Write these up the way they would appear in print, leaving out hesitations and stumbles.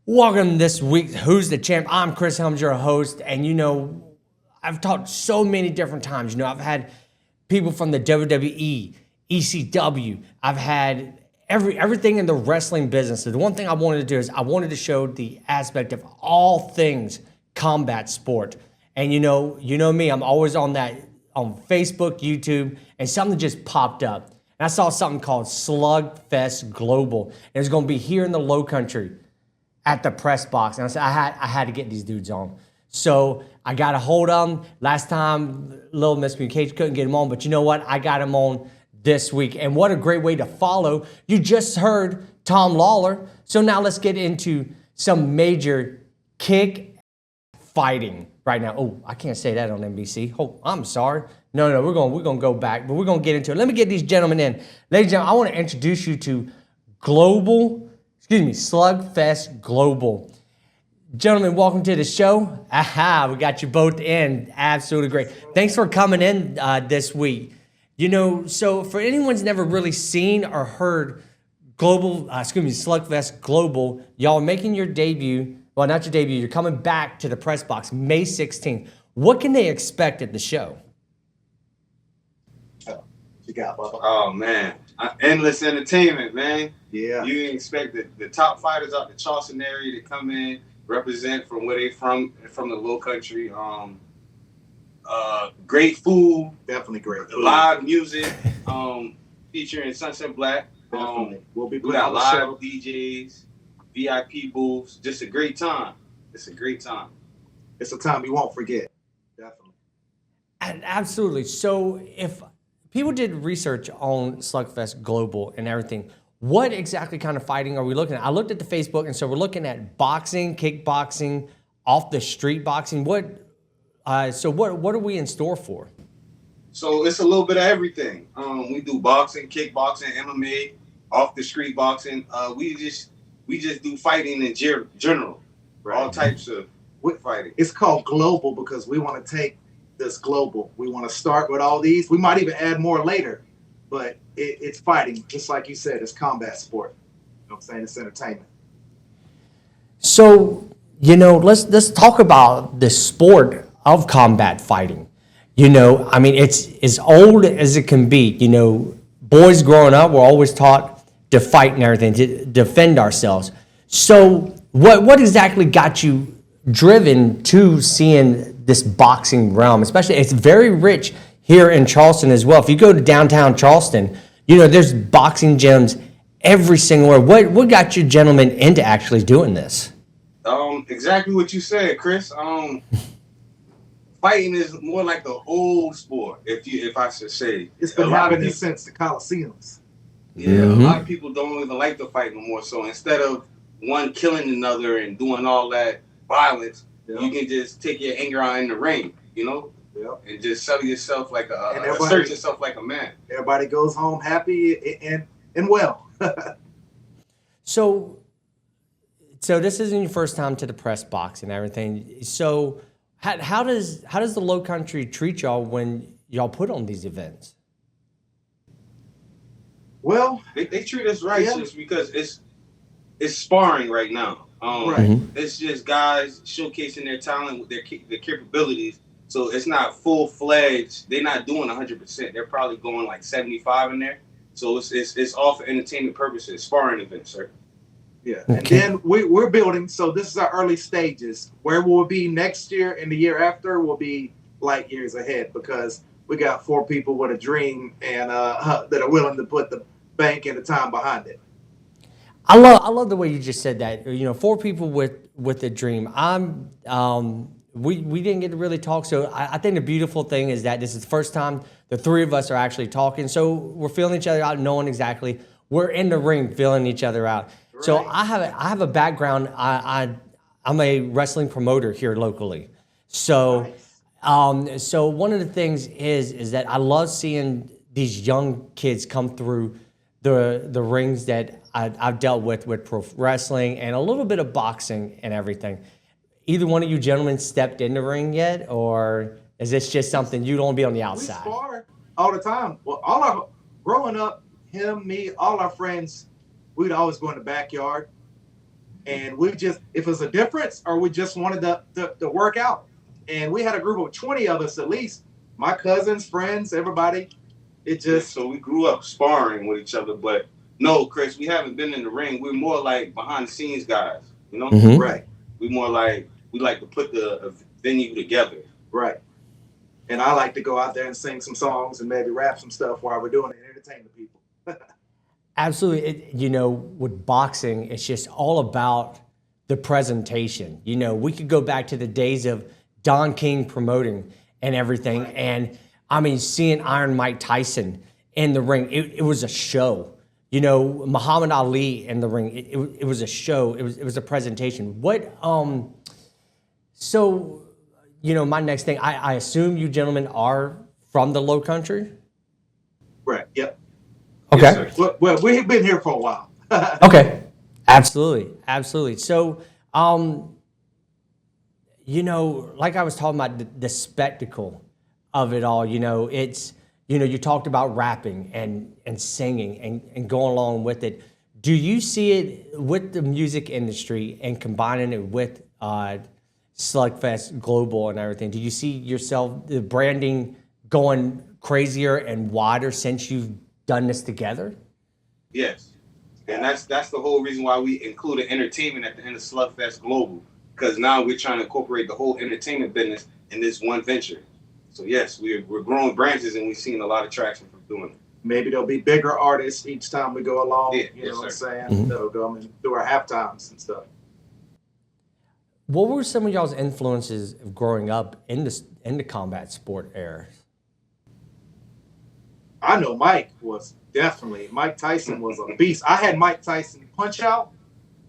Welcome this week. Who's the Champ? I'm Chris Helms, your host, and I've talked so many different times. I've had people from the WWE, ECW. I've had everything in the wrestling business. So the one thing I wanted to do is I wanted to show the aspect of all things combat sport. And you know me, I'm always on Facebook, YouTube, and something just popped up. And I saw something called Slugfest Global. And it's going to be here in the Low Country at the press box. And I said, I had to get these dudes on. So I got a hold of them. Last time, little miscommunication, couldn't get them on. But you know what? I got them on this week. And what a great way to follow. You just heard Tom Lawler. So now let's get into some major kick fighting right now. Oh, I can't say that on NBC. Oh, I'm sorry. No, we're going to go back. But we're going to get into it. Let me get these gentlemen in. Ladies and gentlemen, I want to introduce you to Slugfest Global. Gentlemen, welcome to the show. Aha, we got you both in. Absolutely great. Thanks for coming in this week. So for anyone who's never really seen or heard Slugfest Global, y'all are making your debut. Well, not your debut. You're coming back to the press box May 16th. What can they expect at the show? You got, Bubba? Oh man, endless entertainment, man. Yeah. You can expect the top fighters out the Charleston area to come in, represent from where they from the Low Country. Great food, Definitely great food. live music, featuring Sunset Black. Definitely. We'll be We putting got on the live show. DJs, VIP booths. Just a great time. It's a great time. It's a time you won't forget. Definitely. And absolutely. So if people did research on Slugfest Global and everything, what exactly kind of fighting are we looking at? I looked at the Facebook, and so we're looking at boxing, kickboxing, off the street boxing. What are we in store for? So it's a little bit of everything. We do boxing, kickboxing, MMA, off the street boxing. We just do fighting in general. Right. All types of fighting. It's called Global because we want to take this global. We want to start with all these. We might even add more later, but it's fighting. Just like you said, it's combat sport. You know what I'm saying? It's entertainment. So, let's talk about the sport of combat fighting. It's as old as it can be. Boys growing up were always taught to fight and everything, to defend ourselves. So what exactly got you driven to seeing this boxing realm? Especially, it's very rich here in Charleston as well. If you go to downtown Charleston, there's boxing gyms every single where. What got you gentlemen into actually doing this? Exactly what you said, Chris. Fighting is more like the old sport, if I should say. It's been happening since the Coliseums. Yeah, A lot of people don't even like to fight no more. So instead of one killing another and doing all that violence, you can just take your anger out in the ring, and just assert yourself like a man. Everybody goes home happy and well. So this isn't your first time to the press box and everything. So how does the Low Country treat y'all when y'all put on these events? Well, they treat us right just because it's sparring right now. It's just guys showcasing their talent with their capabilities. So it's not full-fledged. They're not doing 100%. They're probably going like 75 in there. So it's all for entertainment purposes. Sparring events, sir. Yeah, okay. And then we're building. So this is our early stages. Where we'll be next year and the year after will be light years ahead because we got 4 people with a dream and that are willing to put the bank and the time behind it. I love the way you just said that. 4 people with a dream. We didn't get to really talk, so I think the beautiful thing is that this is the first time the 3 of us are actually talking. So we're feeling each other out, knowing exactly we're in the ring, feeling each other out. Right. So I have a background. I'm a wrestling promoter here locally. So nice. So one of the things is that I love seeing these young kids come through the rings that I've dealt with pro wrestling and a little bit of boxing and everything. Either one of you gentlemen stepped in the ring yet, or is this just something you don't be on the outside? We spar all the time. Well, growing up, him, me, all our friends, we'd always go in the backyard And we just, if it's a difference or we just wanted to work out. And we had a group of 20 of us at least, my cousins, friends, everybody. It just. So we grew up sparring with each other, but no, Chris, we haven't been in the ring. We're more like behind the scenes guys, you know? Mm-hmm. Right. We like to put the venue together. Right. And I like to go out there and sing some songs and maybe rap some stuff while we're doing it and entertain the people. Absolutely. With boxing, it's just all about the presentation. We could go back to the days of Don King promoting and everything. Right. And I mean, seeing Iron Mike Tyson in the ring, it was a show. Muhammad Ali in the ring, it was a show. It was a presentation. So, my next thing, I assume you gentlemen are from the Low Country? Right, yep. Okay. Yes, well, we've been here for a while. Okay. Absolutely. So, like I was talking about the spectacle of it all, it's, you talked about rapping and singing and going along with it. Do you see it with the music industry and combining it with Slugfest Global and everything? Do you see yourself, the branding going crazier and wider since you've done this together? Yes. And that's the whole reason why we included entertainment at the end of Slugfest Global, because now we're trying to incorporate the whole entertainment business in this one venture. So yes, we're growing branches and we've seen a lot of traction from doing it. Maybe there'll be bigger artists each time we go along. Yeah, you know what I'm saying? Mm-hmm. That'll go and do our halftimes and stuff. What were some of y'all's influences of growing up in the combat sport era? I know Mike Tyson was a beast. I had Mike Tyson Punch Out,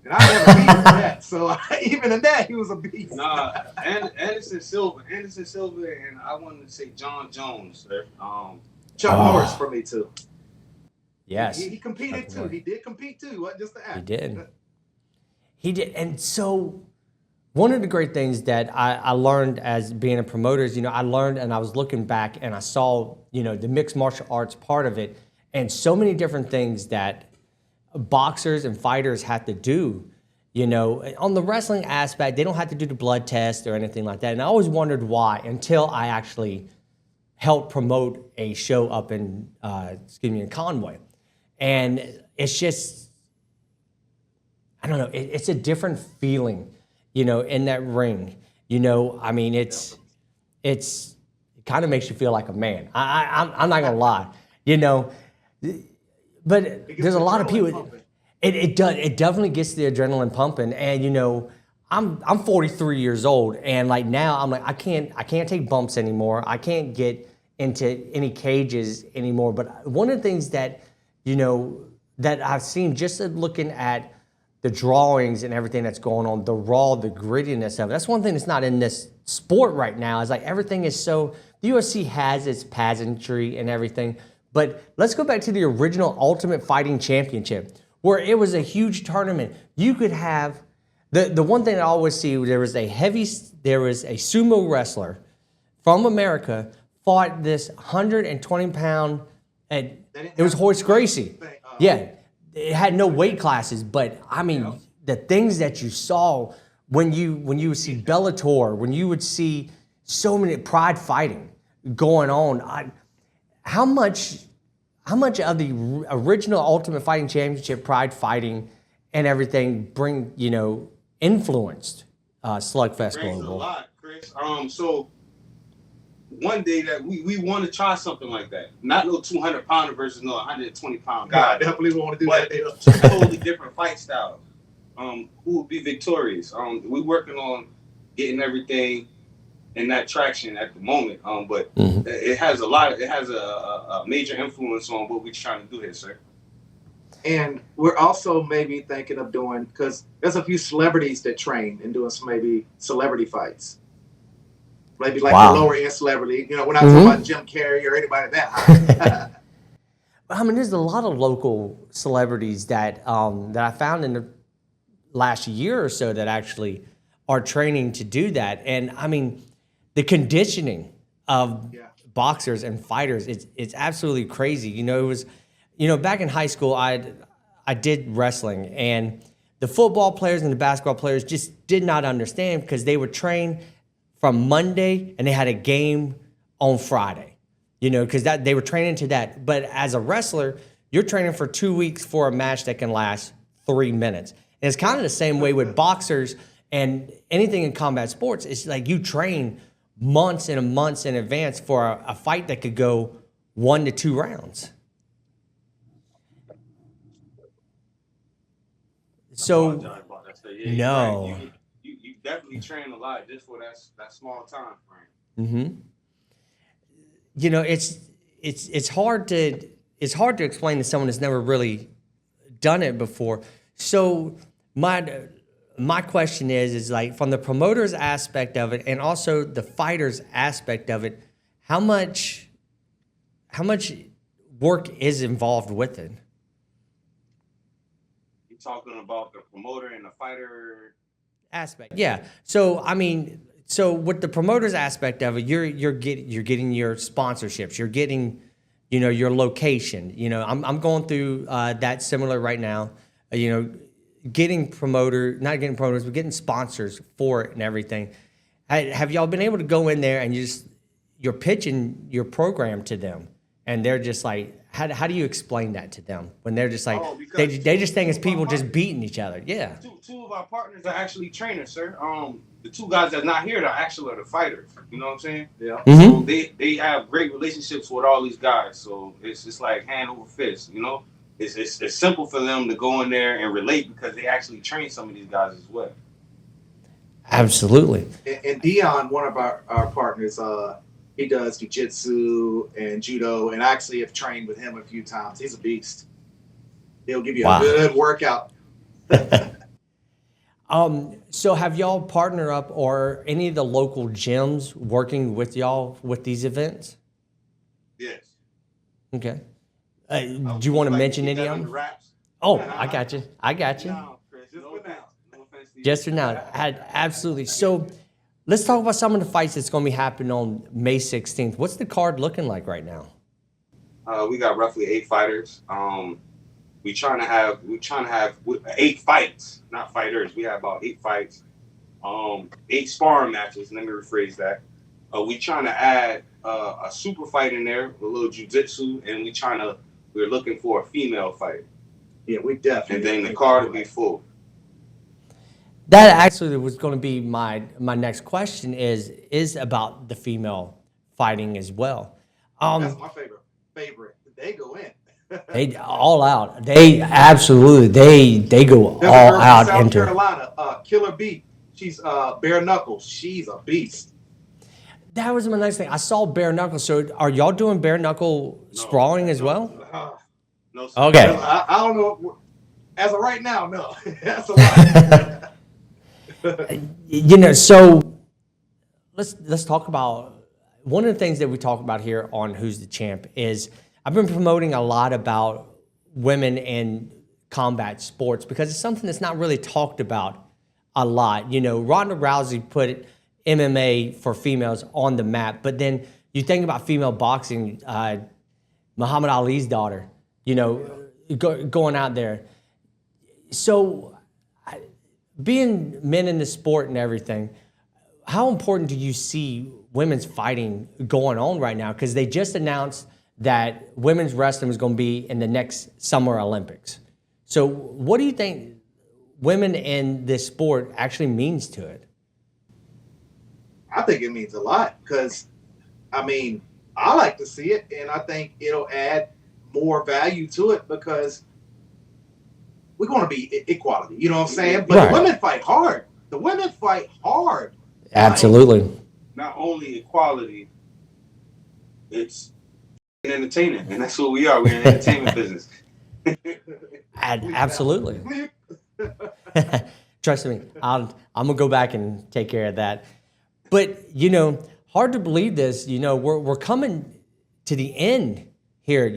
and I never beat him in that. So even in that, he was a beast. Nah, Anderson Silva, and I wanted to say John Jones, sir. Chuck Norris for me too. Yes. He competed too. He did compete too. He wasn't just the actor. He did. And so one of the great things that I learned as being a promoter is, I learned and I was looking back and I saw, the mixed martial arts part of it and so many different things that boxers and fighters have to do. On the wrestling aspect, they don't have to do the blood test or anything like that. And I always wondered why until I actually helped promote a show up in Conway. And it's just, I don't know, it's a different feeling, in that ring. I mean, it kind of makes you feel like a man. I'm not gonna lie, but there's a lot of people. It definitely gets the adrenaline pumping, and I'm 43 years old, and like now I'm like I can't take bumps anymore. I can't get into any cages anymore. But one of the things that that I've seen just looking at the drawings and everything that's going on, the grittiness of it. That's one thing that's not in this sport right now. Is like everything is so. The UFC has its pageantry and everything, but let's go back to the original Ultimate Fighting Championship, where it was a huge tournament. You could have the one thing I always see. There was a sumo wrestler from America fought this 120-pound, and it was Horace Gracie. Yeah, it had no weight classes, but I mean the things that you saw when you would see Bellator, when you would see so many Pride fighting going on. How much of the original Ultimate Fighting Championship, Pride fighting, and everything influenced Slugfest Global? A lot, Chris. So one day that we want to try something like that. Not no 200-pounder versus no 120-pound guy. I definitely want to do but that. Totally different fight styles. Who would be victorious? We're working on getting everything in that traction at the moment. But it has a major influence on what we're trying to do here, sir. And we're also maybe thinking of doing, because there's a few celebrities that train and doing some maybe celebrity fights. Maybe like the lower end celebrity. We're not talking about Jim Carrey or anybody that high. I mean, there's a lot of local celebrities that I found in the last year or so that actually are training to do that. And I mean, the conditioning of boxers and fighters, it's absolutely crazy. It was, back in high school, I did wrestling, and the football players and the basketball players just did not understand because they would train from Monday and they had a game on Friday, because they were training to that. But as a wrestler, you're training for 2 weeks for a match that can last 3 minutes. And it's kind of the same way with boxers and anything in combat sports. It's like you train months and months in advance for a fight that could go 1 to 2 rounds. So, no. You definitely train a lot just for that small time frame. Mm-hmm. It's hard to explain to someone that's never really done it before. So my question is like from the promoter's aspect of it and also the fighter's aspect of it, how much work is involved with it? You're talking about the promoter and the fighter aspect. Yeah. So so with the promoter's aspect of it, you're getting your sponsorships, you're getting, your location. I'm going through that similar right now. Getting not getting promoters, but getting sponsors for it and everything. Have y'all been able to go in there and you're pitching your program to them, and they're just like, how do you explain that to them when they're just like they just think it's people just beating each other? Yeah. Two of our partners are actually trainers, sir. The 2 guys that's not here are actually the fighters. You know what I'm saying? Yeah. Mm-hmm. So they have great relationships with all these guys. So it's just like hand over fist. It's simple for them to go in there and relate because they actually train some of these guys as well. Absolutely. And Dion, one of our partners, he does jiu-jitsu and judo, and I actually have trained with him a few times. He's a beast. He'll give you a good workout. So have y'all partnered up or any of the local gyms working with y'all with these events? Yes. Okay. Do you want to mention any of them? Oh, I got you. No, Chris, Just for now. Absolutely. So let's talk about some of the fights that's going to be happening on May 16th. What's the card looking like right now? We got roughly 8 fighters. We trying to have 8 fights, not fighters. We have about 8 fights, 8 sparring matches. Let me rephrase that. We trying to add a super fight in there, a little jiu-jitsu, and we're looking for a female fight. Yeah, we definitely. And then the card will be full. That actually was going to be my next question is about the female fighting as well. That's my favorite. They go in. They all out. They absolutely they go There's all a girl out from South into Carolina, Killer Beat. She's bare knuckles. She's a beast. That was my next thing. I saw bare knuckle. So are y'all doing bare knuckle sprawling as well? No, sir. Okay. I don't know. As of right now, no. That's a lot. So let's talk about one of the things that we talk about here on Who's the Champ is I've been promoting a lot about women in combat sports because it's something that's not really talked about a lot. Ronda Rousey put MMA for females on the map, but then you think about female boxing, Muhammad Ali's daughter, going out there. So being men in the sport and everything, how important do you see women's fighting going on right now? Because they just announced that women's wrestling is going to be in the next Summer Olympics. So what do you think women in this sport actually means to it? I think it means a lot because, I like to see it, and I think it'll add more value to it because we're going to be equality. You know what I'm saying? But The women fight hard. The women fight hard. Absolutely. Not only equality, it's entertainment, and that's what we are. We're in the entertainment business. Absolutely. Trust me, I'm gonna go back and take care of that. But hard to believe this. We're coming to the end here.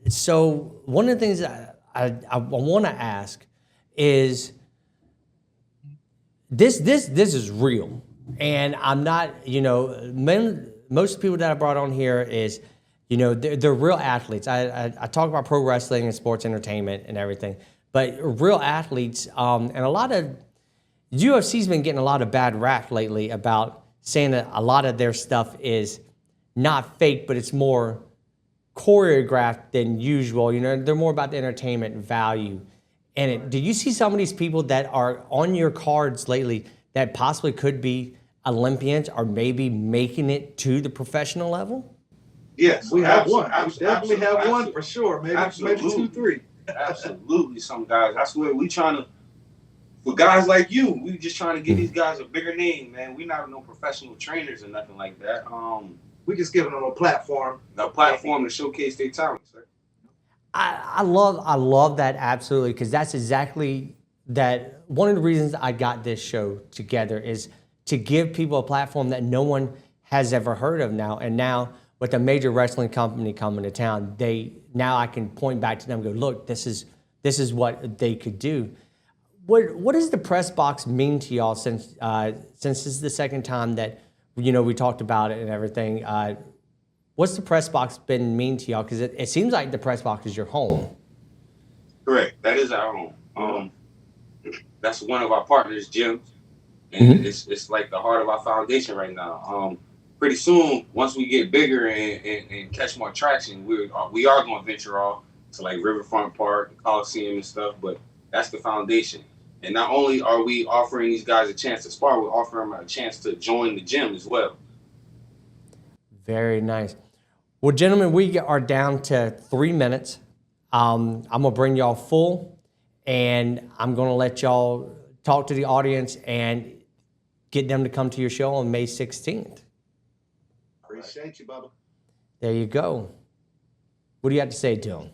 So one of the things I want to ask is this is real, and I'm not. Most people that I brought on here is, they're real athletes. I talk about pro wrestling and sports entertainment and everything, but real athletes, and a lot of UFC's been getting a lot of bad rap lately about saying that a lot of their stuff is not fake, but it's more choreographed than usual. You know, they're more about the entertainment value. And do you see some of these people that are on your cards lately that possibly could be Olympians or maybe making it to the professional level? Yes, we have one. We definitely have one for sure. Maybe 2, 3. Absolutely, some guys. That's what we trying to. For guys like you, we just trying to give these guys a bigger name, man. We not no professional trainers or nothing like that. We just giving them a platform to showcase their talent, sir. I love that absolutely, because that's exactly that. One of the reasons I got this show together is to give people a platform that no one has ever heard of now. And now with a major wrestling company coming to town, now I can point back to them and go, look, this is what they could do. What does the press box mean to y'all since this is the second time that we talked about it and everything? What's the press box been mean to y'all? Because it seems like the press box is your home. Correct. That is our home. That's one of our partners, Jim, and it's like the heart of our foundation right now. Pretty soon, once we get bigger and catch more traction, we are going to venture off to like Riverfront Park, the Coliseum and stuff. But that's the foundation. And not only are we offering these guys a chance to spar, we're offering them a chance to join the gym as well. Very nice. Well, gentlemen, we are down to 3 minutes. I'm going to bring y'all full, and I'm going to let y'all talk to the audience and get them to come to your show on May 16th. Appreciate you, Bubba. There you go. What do you have to say to them?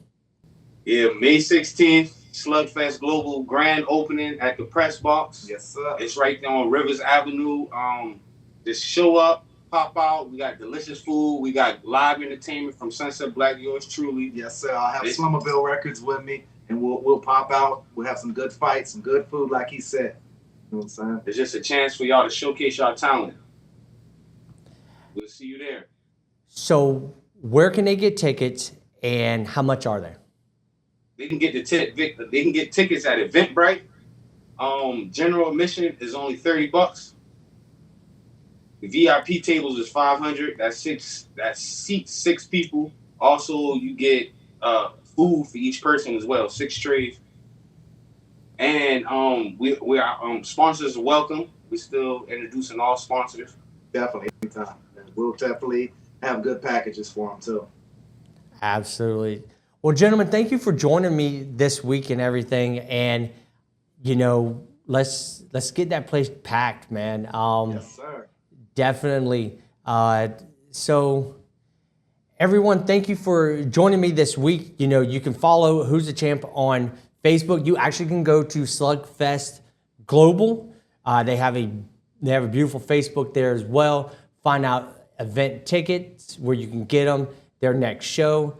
Yeah, May 16th. Slugfest Global grand opening at the Press Box. Yes, sir. It's right there on Rivers Avenue. Just show up, pop out. We got delicious food. We got live entertainment from Sunset Black, yours truly. Yes, sir. I'll have Slumberville Records with me, and we'll pop out. We'll have some good fights, some good food, like he said. You know what I'm saying? It's just a chance for y'all to showcase y'all talent. We'll see you there. So where can they get tickets, and how much are they? They can get tickets at Eventbrite. General admission is only $30. The VIP tables is $500. That seats 6 people. Also, you get food for each person as well, 6 trays. And we are sponsors are welcome. We're still introducing all sponsors. Definitely, anytime. And we'll definitely have good packages for them too. Absolutely. Well, gentlemen, thank you for joining me this week and everything. And, let's get that place packed, man. Yes, sir. Definitely. So, everyone, thank you for joining me this week. You can follow Who's the Champ on Facebook. You actually can go to Slugfest Global. They have a beautiful Facebook there as well. Find out event tickets where you can get them, their next show.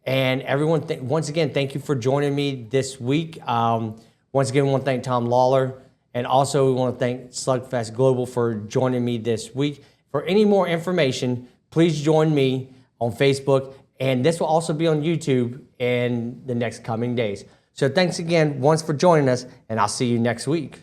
And everyone, once again, thank you for joining me this week. Once again, we want to thank Tom Lawler. And also, we want to thank Slugfest Global for joining me this week. For any more information, please join me on Facebook. And this will also be on YouTube in the next coming days. So thanks again once for joining us, and I'll see you next week.